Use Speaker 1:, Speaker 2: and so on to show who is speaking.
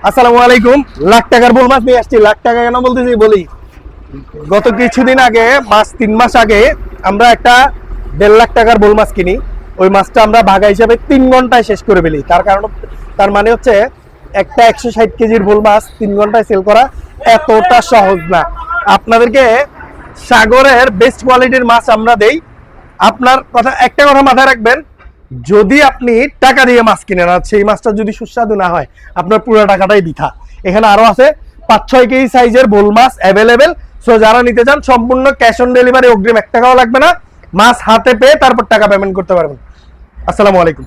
Speaker 1: আসসালামু আলাইকুম। লাখ টাকার বোল মাছ নিয়ে আসছি। লাখ টাকা কেন বলতেছি বলি, গত কিছুদিন আগে 3 মাস আগে আমরা একটা 1.5 লাখ টাকার বোল মাছ কিনি। ওই মাছটা আমরা ভাগা হিসাবে 3 ঘন্টায় শেষ করে ফেলি। তার মানে হচ্ছে একটা 160 কেজির বোল মাছ 3 ঘন্টায় সেল করা এতটা সহজ না। আপনাদেরকে সাগরের বেস্ট কোয়ালিটির মাছ আমরা দেই। আপনার কথা একটা কথা মাথায় রাখবেন, যদি আপনি টাকা দিয়ে মাছ কিনেন আর সেই মাছটা যদি সুস্বাদু না হয়, আপনার পুরো টাকাটাই বৃথা। এখানে আরো আছে 5-6 কেজি সাইজের বোল মাছ অ্যাভেলেবেল। সো যারা নিতে চান সম্পূর্ণ ক্যাশ অন ডেলিভারি, অগ্রিম 1 টাকাও লাগবে না। মাছ হাতে পেয়ে তারপর টাকা পেমেন্ট করতে পারবেন। আসসালামু আলাইকুম।